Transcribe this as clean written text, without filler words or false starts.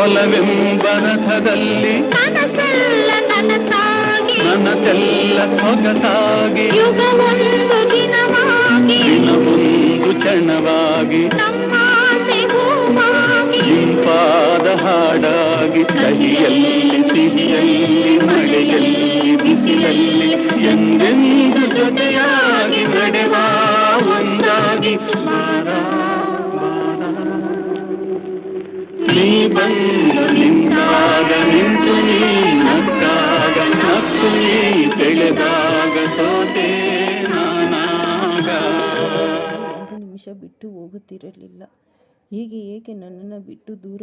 ಒಲವೆಂಬ ರಥದಲ್ಲಿ ನನಸೆಲ್ಲ ಸೊಗಸಾಗಿ ದಿನವೊಂದು ಕ್ಷಣವಾಗಿ ಇಂಪಾದ ಹಾಡಾಗಿ ಕಹಿಯಲ್ಲಿ ಸಿಹಿಯಲ್ಲಿ ಮಳೆಯಲ್ಲಿ ಬಿಸಿಲಲ್ಲಿ ಎಂದೆಂದು ಜೊತೆಯಾಗಿ ನಡೆವ ಒಂದಾಗಿ ನೀ ಬಂದು ನಿಂತಾಗ ನಿಂತು ನೀ ನಕ್ಕಾಗ ನಕ್ಕು ನೀ ಬೆಳೆದಾಗ ಸೋತೆ ನಾನಾಗ. ಒಂದು ನಿಮಿಷ ಬಿಟ್ಟು ಹೋಗುತ್ತಿರಲಿಲ್ಲ. ಹೀಗೆ ಏಕೆ ನನ್ನನ್ನು ಬಿಟ್ಟು ದೂರ